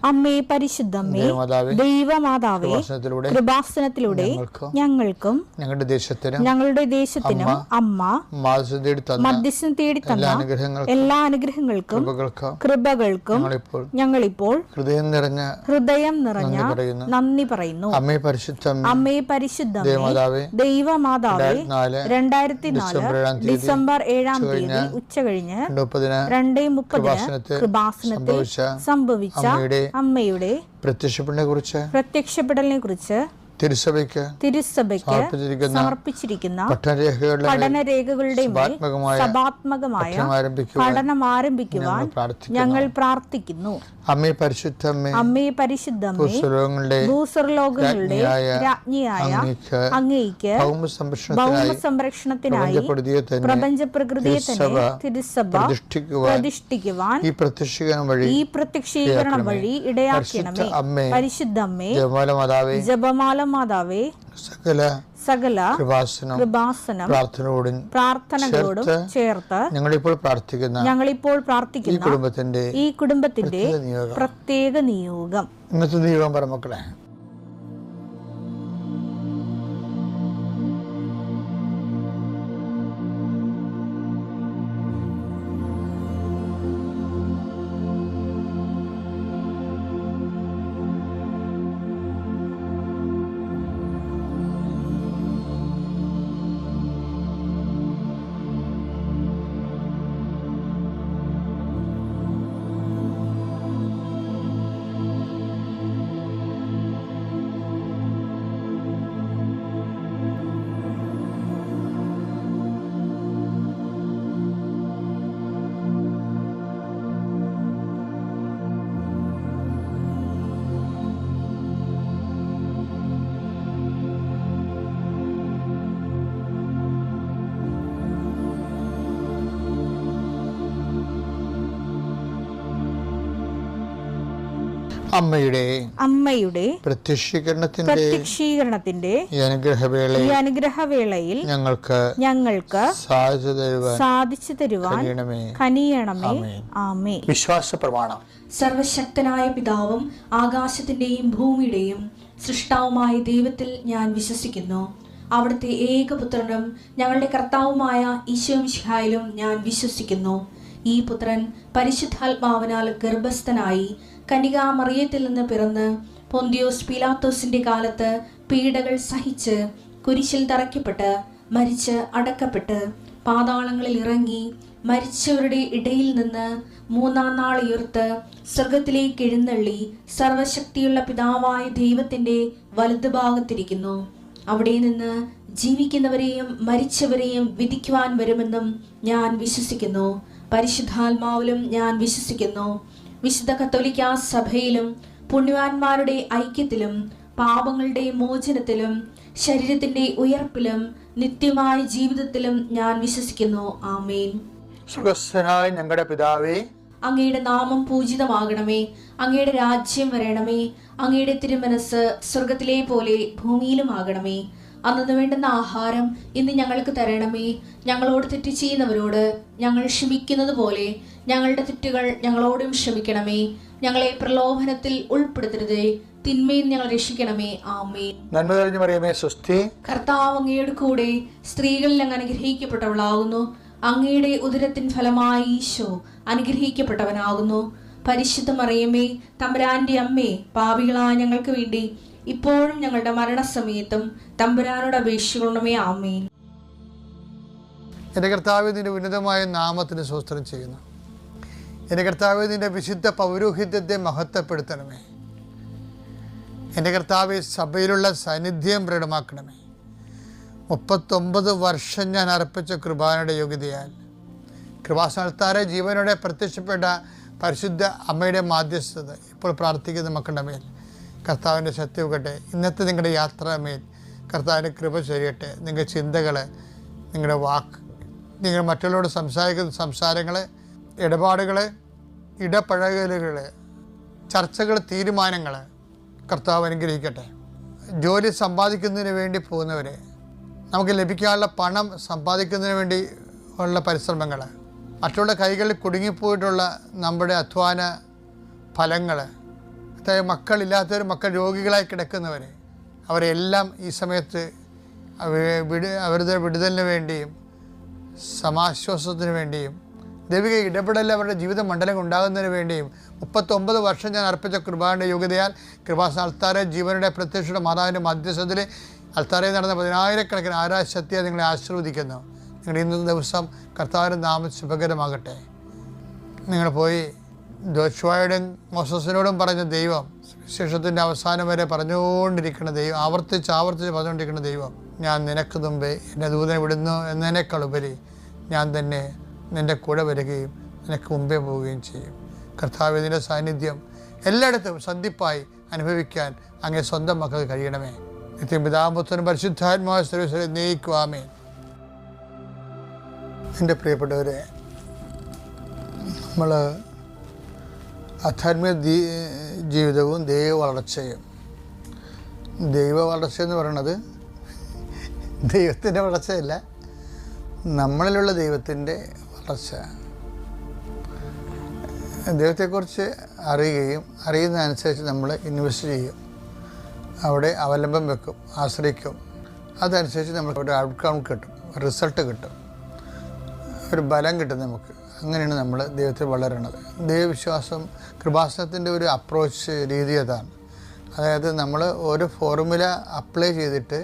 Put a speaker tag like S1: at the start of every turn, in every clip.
S1: അമ്മേ പരിശുദ്ധമ്മേ, ദൈവമാതാവേ, കൃപാസനത്തിലൂടെ ഞങ്ങൾക്കും ഞങ്ങളുടെ ദേശത്തിനും അമ്മ മധ്യസ്ഥം തേടി തന്ന എല്ലാ അനുഗ്രഹങ്ങൾക്കും കൃപകൾക്കും ഞങ്ങളിപ്പോൾ ഹൃദയം നിറഞ്ഞ നന്ദി പറയുന്നു. അമ്മേ പരിശുദ്ധമ്മേ, ദൈവമാതാവേ, 2004 ഡിസംബർ 7 തീയതി ഉച്ചകഴിഞ്ഞ് 2:30 കൃപാസനത്തിൽ സംഭവിച്ച അമ്മയുടെ പ്രത്യക്ഷപ്പെടലിനെ കുറിച്ച് തിരുസഭയ്ക്ക് സമർപ്പിച്ചിരിക്കുന്ന പഠനരേഖകളുടെ സഭാത്മകമായ പഠനം ആരംഭിക്കുവാൻ ഞങ്ങൾ പ്രാർത്ഥിക്കുന്നു.
S2: അമ്മേ പരിശുദ്ധമ്മേ,
S1: ഭൂസ്വർലോകങ്ങളുടെ രാജ്ഞിയായ അങ്ങേയ്ക്ക് ഭൗമസംരക്ഷണത്തിനായി പ്രപഞ്ചപ്രകൃതിയെ തന്നെ തിരുസഭ പ്രതിഷ്ഠിക്കുവാൻ ഈ പ്രത്യക്ഷീകരണം വഴി ഇടയാക്കണമേ. പരിശുദ്ധമ്മേ, ജപമാല മാതാവേ, സകല കൃപാസനം പ്രാർത്ഥനകളോടും ചേർത്ത് ഞങ്ങളിപ്പോൾ പ്രാർത്ഥിക്കുന്ന ഈ കുടുംബത്തിന്റെ പ്രത്യേക നിയോഗം.
S2: ഇന്നത്തെ നിയോഗം പറ മക്കളെ.
S1: അമ്മയുടെ
S2: പ്രത്യക്ഷീകരണത്തിന്റെ ഈ
S1: അനുഗ്രഹവേളയിൽ ഞങ്ങൾക്ക് സാധിച്ചു തരുവാൻ കനിയണമേ. ആമേൻ.
S2: വിശ്വാസ പ്രമാണം.
S3: സർവശക്തനായ പിതാവും ആകാശത്തിന്റെയും ഭൂമിയുടെയും സൃഷ്ടാവുമായ ദൈവത്തിൽ ഞാൻ വിശ്വസിക്കുന്നു. അവിടുത്തെ ഏകപുത്രനും ഞങ്ങളുടെ കർത്താവുമായ ഈശോമിശിഹായിലും ഞാൻ വിശ്വസിക്കുന്നു. ഈ പുത്രൻ പരിശുദ്ധാത്മാവിനാൽ ഗർഭസ്ഥനായി കന്യകാമറിയത്തിൽ നിന്ന് പിറന്ന് പൊന്തിയോസ് പീലാത്തോസിന്റെ കാലത്ത് പീഡകൾ സഹിച്ച് കുരിശിൽ തറയ്ക്കപ്പെട്ട് മരിച്ച് അടക്കപ്പെട്ട് പാതാളങ്ങളിൽ ഇറങ്ങി മരിച്ചവരുടെ ഇടയിൽ നിന്ന് 3-ാം നാൾ ഉയർത്ത് സ്വർഗത്തിലേക്ക് എഴുന്നള്ളി സർവശക്തിയുള്ള പിതാവായ ദൈവത്തിന്റെ വലതുഭാഗത്തിരിക്കുന്നു. അവിടെ നിന്ന് ജീവിക്കുന്നവരെയും മരിച്ചവരെയും വിധിക്കുവാൻ വരുമെന്നും ഞാൻ വിശ്വസിക്കുന്നു. പരിശുദ്ധാത്മാവിലും ഞാൻ വിശ്വസിക്കുന്നു. വിശുദ്ധ കത്തോലിക്കാ സഭയിലും പുണ്യവാന്മാരുടെ ഐക്യത്തിലും പാപങ്ങളുടെ മോചനത്തിലും ശരീരത്തിന്റെ ഉയർപ്പിലും നിത്യമായ ജീവിതത്തിലും ഞാൻ വിശ്വസിക്കുന്നു. ആമേൻ.
S2: സ്വർഗ്ഗസ്ഥനായ ഞങ്ങളുടെ പിതാവേ,
S3: അങ്ങയുടെ നാമം പൂജിതമാകണമേ. അങ്ങയുടെ രാജ്യം വരണമേ. അങ്ങയുടെ തിരുമനസ് സ്വർഗത്തിലെ പോലെ ഭൂമിയിലും ആകണമേ. അന്നു വേണ്ടുന്ന ആഹാരം ഇന്ന് ഞങ്ങൾക്ക് തരണമേ. ഞങ്ങളോട് തെറ്റ് ചെയ്യുന്നവരോട് ഞങ്ങൾ ക്ഷമിക്കുന്നത് പോലെ ഞങ്ങളുടെ തെറ്റുകൾ ഞങ്ങളോടും ക്ഷമിക്കണമേ. ഞങ്ങളെ പ്രലോഭനത്തിൽ ഉൾപ്പെടുത്തരുതേ, തിന്മയിൽ ഞങ്ങൾ രക്ഷിക്കണമേ. ആമേൻ.
S2: നന്മ നിറഞ്ഞ മറിയമേ, സ്വസ്തി.
S3: കർത്താവ് അങ്ങയുടെ കൂടെ സ്ത്രീകളിൽ അങ്ങ് അനുഗ്രഹിക്കപ്പെട്ടവളാകുന്നു. അങ്ങയുടെ ഉദരത്തിൻ ഫലമായി ഈശോ അനുഗ്രഹിക്കപ്പെട്ടവനാകുന്നു. പരിശുദ്ധ മറിയമേ, തമ്പുരാന്റെ അമ്മേ, പാപികളായ ഞങ്ങൾക്ക് വേണ്ടി ഇപ്പോഴും ഞങ്ങളുടെ മരണസമയത്തും തമ്പുരാനോട് അപേക്ഷിക്കണമേ. ആമേൻ.
S2: എൻ്റെ കർത്താവേ, നിന്റെ ഉന്നതമായ നാമത്തിന് സ്തോത്രം ചെയ്യുന്നു. എൻ്റെ കർത്താവേ, നിന്റെ വിശുദ്ധ പൗരോഹിത്യത്തെ മഹത്വപ്പെടുത്തണമേ. എൻ്റെ കർത്താവേ, സഭയിലുള്ള സാന്നിധ്യം പ്രകടമാക്കണമേ. 39 വർഷം ഞാൻ അർപ്പിച്ച കൃപാനയുടെ യോഗ്യതയാൽ കൃപാസനത്താരെ ജീവനോടെ പ്രത്യക്ഷപ്പെട്ട പരിശുദ്ധ അമ്മയുടെ മാധ്യസ്ഥത ഇപ്പോൾ പ്രാർത്ഥിക്കുന്ന മക്കളുടെ മേൽ കർത്താവിൻ്റെ സത്യവുകട്ടെ. ഇന്നത്തെ നിങ്ങളുടെ യാത്രാമേൽ കർത്താവിൻ്റെ കൃപ ചൊരിയട്ടെ. നിങ്ങളുടെ ചിന്തകൾ, നിങ്ങളുടെ വാക്ക്, നിങ്ങൾ മറ്റുള്ളവരോട് സംസാരിക്കുന്ന സംസാരങ്ങൾ, ഇടപാടുകൾ, ഇടപഴകലുകൾ, ചർച്ചകൾ, തീരുമാനങ്ങൾ കർത്താവ് അനുഗ്രഹിക്കട്ടെ. ജോലി സമ്പാദിക്കുന്നതിന് വേണ്ടി പോകുന്നവരെ, നമുക്ക് ലഭിക്കാനുള്ള പണം സമ്പാദിക്കുന്നതിന് വേണ്ടി ഉള്ള പരിശ്രമങ്ങൾ, മറ്റുള്ള കൈകളിൽ കുടുങ്ങിപ്പോയിട്ടുള്ള നമ്മുടെ അധ്വാന ഫലങ്ങൾ, അതായത് മക്കളില്ലാത്തവർ, മക്കൾ രോഗികളായി കിടക്കുന്നവർ, അവരെല്ലാം ഈ സമയത്ത് അവരുടെ വിടുതലിന് വേണ്ടിയും സമാശ്വാസത്തിന് വേണ്ടിയും ദൈവിക ഇടപെടൽ അവരുടെ ജീവിത മണ്ഡലം ഉണ്ടാകുന്നതിന് വേണ്ടിയും 39 വർഷം ഞാൻ അർപ്പിച്ച കൃപാന്റെ യോഗ്യതയാൽ കൃപാസന അൾത്താരെ ജീവനുടെ പ്രത്യക്ഷയുടെ മാതാവിൻ്റെ മധ്യസ്ഥത്തിൽ അൾത്താരയിൽ നടന്ന 10,000-കണക്കിന് ആരാധശക്തിയെ നിങ്ങളെ ആശീർവദിക്കുന്നു. നിങ്ങളുടെ ഇന്നത്തെ ദിവസം കർത്താവിൻ്റെ നാമം ശുഭകരമാകട്ടെ. നിങ്ങൾ പോയി ജോഷുവയോടും മോസസിനോടും പറഞ്ഞ ദൈവം, വിശേഷത്തിൻ്റെ അവസാനം വരെ പറഞ്ഞുകൊണ്ടിരിക്കുന്ന ദൈവം, ആവർത്തിച്ച് പറഞ്ഞുകൊണ്ടിരിക്കുന്ന ദൈവം, ഞാൻ നിനക്ക് മുമ്പേ എൻ്റെ ദൂതനെ വിടുന്നു എന്നതിനേക്കാൾ ഉപരി ഞാൻ തന്നെ നിൻ്റെ കൂടെ വരികയും നിനക്ക് മുമ്പേ പോവുകയും ചെയ്യും. കർത്താവ് ഇതിൻ്റെ സാന്നിധ്യം എല്ലായിടത്തും സന്ധിപ്പായി അനുഭവിക്കാൻ അങ്ങേ സ്വന്തം മക്കൾ കഴിയണമേ. നിത്യം പിതാപുത്രനും പരിശുദ്ധാത്മാവായ സർവ്വീശ്വരെ നയിക്കുവാമേ. എൻ്റെ പ്രിയപ്പെട്ടവരെ, നമ്മൾ ആധ്യാത്മിക ജീവിതവും ദൈവ വളർച്ചയും, ദൈവ വളർച്ച എന്ന് പറയുന്നത് ദൈവത്തിൻ്റെ വളർച്ചയല്ല, നമ്മളിലുള്ള ദൈവത്തിൻ്റെ വളർച്ച. ദൈവത്തെക്കുറിച്ച് അറിയുകയും അറിയുന്നതനുസരിച്ച് നമ്മൾ ഇൻവെസ്റ്റ് ചെയ്യും, അവിടെ അവലംബം വെക്കും, ആശ്രയിക്കും. അതനുസരിച്ച് നമുക്ക് ഒരു ഔട്ട്കം കിട്ടും, റിസൾട്ട് കിട്ടും, ഒരു ബലം കിട്ടും നമുക്ക്. അങ്ങനെയാണ് നമ്മൾ ദൈവത്തിൽ വളരണത്. ദൈവവിശ്വാസം കൃപാസനത്തിൻ്റെ ഒരു അപ്രോച്ച് രീതി അതാണ്. അതായത് നമ്മൾ ഒരു ഫോർമുല അപ്ലൈ ചെയ്തിട്ട്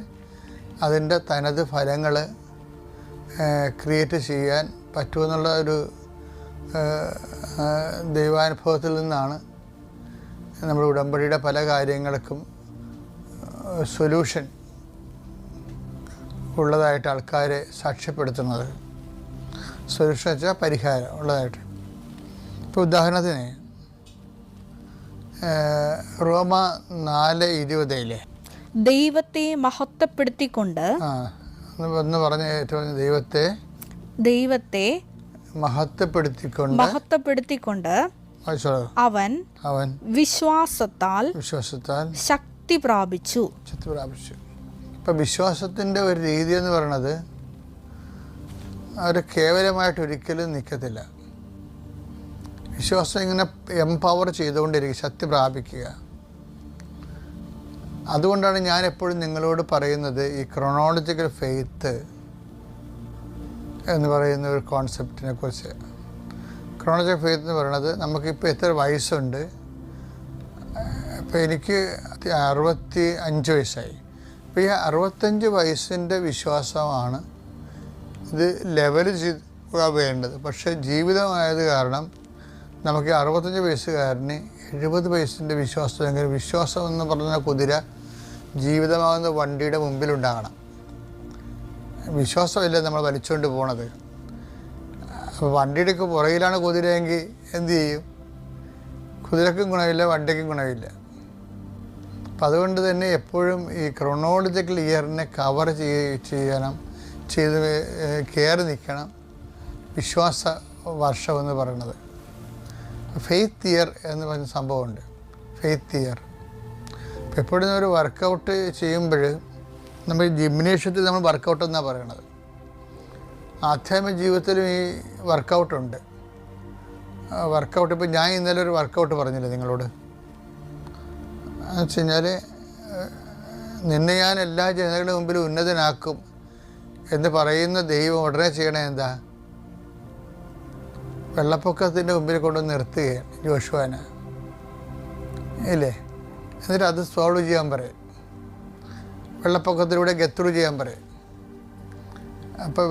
S2: അതിൻ്റെ തനത് ഫലങ്ങൾ ക്രിയേറ്റ് ചെയ്യാൻ പറ്റുമെന്നുള്ള ഒരു ദൈവാനുഭവത്തിൽ നിന്നാണ് നമ്മൾ ഉടമ്പടിയുടെ പല കാര്യങ്ങൾക്കും സൊല്യൂഷൻ ഉള്ളതായിട്ട് ആൾക്കാരെ സാക്ഷ്യപ്പെടുത്തുന്നത്. സൊല്യൂഷൻ വെച്ചാൽ പരിഹാരം ഉള്ളതായിട്ട്. ഇപ്പോൾ ഉദാഹരണത്തിന് റോമ 4:20
S1: ദൈവത്തെ മഹത്വപ്പെടുത്തിക്കൊണ്ട്
S2: ഒന്ന് പറഞ്ഞ ഏറ്റവും ദൈവത്തെ മഹത്വപ്പെടുത്തിക്കൊണ്ട്
S1: അവൻ വിശ്വാസത്താൽ ശക്തി പ്രാപിച്ചു.
S2: ഇപ്പം വിശ്വാസത്തിൻ്റെ ഒരു രീതി എന്ന് പറയുന്നത് അവർ കേവലമായിട്ട് ഒരിക്കലും നിൽക്കത്തില്ല. വിശ്വാസം ഇങ്ങനെ എംപവർ ചെയ്തുകൊണ്ടിരിക്കുക, ശക്തി പ്രാപിക്കുക. അതുകൊണ്ടാണ് ഞാൻ എപ്പോഴും നിങ്ങളോട് പറയുന്നത് ഈ ക്രോണോളജിക്കൽ ഫെയ്ത്ത് എന്ന് പറയുന്ന ഒരു കോൺസെപ്റ്റിനെ കുറിച്ച്. ക്രോണോളജിക്കൽ ഫെയ്ത്ത് എന്ന് പറയുന്നത് നമുക്കിപ്പോൾ എത്ര വയസ്സുണ്ട്, ഇപ്പോൾ എനിക്ക് 65 വയസ്സായി. അപ്പോൾ ഈ 65 വയസ്സിൻ്റെ വിശ്വാസമാണ് ഇത് ലെവൽ ചെയ്ത് വേണ്ടത്. പക്ഷേ ജീവിതമായത് കാരണം നമുക്ക് 65 വയസ്സുകാരന് 70 വയസ്സിൻ്റെ വിശ്വാസമെങ്കിലും, വിശ്വാസം എന്ന് പറഞ്ഞ കുതിര ജീവിതമാകുന്ന വണ്ടിയുടെ മുമ്പിലുണ്ടാകണം. വിശ്വാസമല്ലേ നമ്മൾ വലിച്ചുകൊണ്ട് പോണത്. അപ്പോൾ വണ്ടിയുടെ പുറകിലാണ് കുതിരയെങ്കിൽ എന്തു ചെയ്യും? കുതിരക്കും ഗുണമില്ല, വണ്ടിക്കും ഗുണമില്ല. അപ്പം അതുകൊണ്ട് തന്നെ എപ്പോഴും ഈ ക്രോണോളജിക്കൽ ഇയറിനെ കവർ ചെയ്ത് കയറി നിൽക്കണം വിശ്വാസ വർഷം എന്ന് പറയുന്നത്. ഫെയ്ത്ത് ഇയർ എന്ന് പറഞ്ഞ സംഭവമുണ്ട്. ഫെയ്ത്ത് ഇയർ ഇപ്പം എപ്പോഴും ഒരു വർക്കൗട്ട് ചെയ്യുമ്പോൾ നമ്മൾ ജിംനേഷ്യത്തിൽ നമ്മൾ വർക്കൗട്ട് എന്നാണ് പറയണത്. ആധ്യാത്മിക ജീവിതത്തിലും ഈ വർക്കൗട്ടുണ്ട്. വർക്കൗട്ട് ഇപ്പോൾ ഞാൻ ഇന്നലെ ഒരു വർക്കൗട്ട് പറഞ്ഞില്ലേ നിങ്ങളോട്, എന്ന് വെച്ച് കഴിഞ്ഞാൽ നിന്നെ ഞാൻ എല്ലാ ജനങ്ങളുടെ മുമ്പിൽ ഉന്നതനാക്കും എന്ന് പറയുന്ന ദൈവം ഉടനെ ചെയ്യണേ എന്താ? വെള്ളപ്പൊക്കത്തിൻ്റെ മുമ്പിൽ കൊണ്ട് നിർത്തുകയാണ് ജോഷുവാനെ, ഇല്ലേ? എന്നിട്ട് അത് സോൾവ് ചെയ്യാൻ പറയും. വെള്ളപ്പൊക്കത്തിലൂടെ ഗത്രു ചെയ്യാൻ പറയും. അപ്പോൾ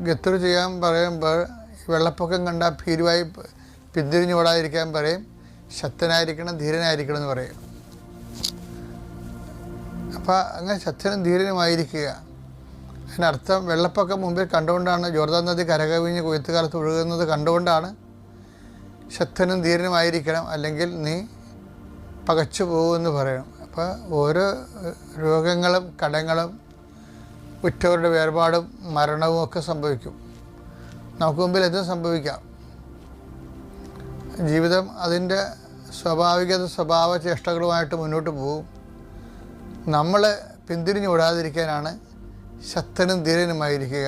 S2: ഗത്രു ചെയ്യാൻ പറയുമ്പോൾ വെള്ളപ്പൊക്കം കണ്ടാൽ ഭീരുവായി പിന്തിരിഞ്ഞോടാതിരിക്കാൻ പറയും. ശക്തനായിരിക്കണം, ധീരനായിരിക്കണം എന്ന് പറയും. അപ്പോൾ അങ്ങനെ ശക്തനും ധീരനുമായിരിക്കുക. അതിനർത്ഥം വെള്ളപ്പൊക്കം മുമ്പിൽ കണ്ടുകൊണ്ടാണ്, ജോർദാൻ നദി കരകവിഞ്ഞ് കൊയ്ത്തുകാലത്ത് ഒഴുകുന്നത് കണ്ടുകൊണ്ടാണ് ശക്തനും ധീരനുമായിരിക്കണം, അല്ലെങ്കിൽ നീ പകച്ചു പോകുമെന്ന് പറയണം. അപ്പോൾ ഓരോ രോഗങ്ങളും കടങ്ങളും ഉറ്റവരുടെ വേർപാടും മരണവും ഒക്കെ സംഭവിക്കും. നമുക്ക് മുമ്പിൽ എന്തും സംഭവിക്കാം. ജീവിതം അതിൻ്റെ സ്വഭാവ ചേഷ്ടകളുമായിട്ട് മുന്നോട്ട് പോകും. നമ്മൾ പിന്തിരിഞ്ഞു വിടാതിരിക്കാനാണ് ശക്തനും ധീരനുമായിരിക്കുക.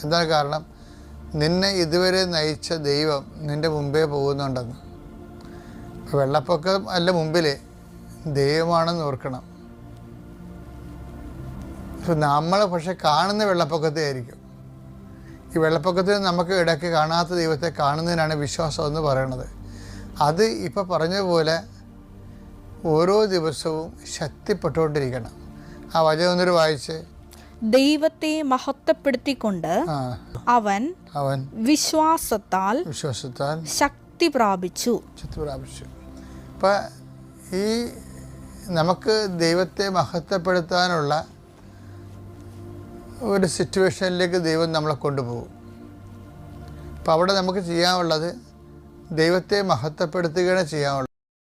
S2: എന്താണ് കാരണം? നിന്നെ ഇതുവരെ നയിച്ച ദൈവം നിൻ്റെ മുമ്പേ പോകുന്നുണ്ടെന്ന്. ഇപ്പോൾ വെള്ളപ്പൊക്കം അല്ല മുമ്പിൽ, ദൈവമാണെന്ന് ഓർക്കണം. നമ്മൾ പക്ഷെ കാണുന്ന വെള്ളപ്പൊക്കത്തെ ആയിരിക്കും. ഈ വെള്ളപ്പൊക്കത്തിൽ നമുക്ക് ഇടയ്ക്ക് കാണാത്ത ദൈവത്തെ കാണുന്നതിനാണ് വിശ്വാസം എന്ന് പറയുന്നത്. അത് ഇപ്പോൾ പറഞ്ഞതുപോലെ ഓരോ ദിവസവും ശക്തിപ്പെട്ടുകൊണ്ടിരിക്കണം. ആ വചനം ഒന്നൊരു വായിച്ച്.
S1: ദൈവത്തെ മഹത്വപ്പെടുത്തിക്കൊണ്ട് അവൻ വിശ്വാസത്താൽ ശക്തി പ്രാപിച്ചു.
S2: അപ്പം ഈ നമുക്ക് ദൈവത്തെ മഹത്വപ്പെടുത്താനുള്ള ഒരു സിറ്റുവേഷനിലേക്ക് ദൈവം നമ്മളെ കൊണ്ടുപോകും. അപ്പം അവിടെ നമുക്ക് ചെയ്യാനുള്ളത് ദൈവത്തെ മഹത്വപ്പെടുത്തുകയാണ് ചെയ്യാനുള്ളത്.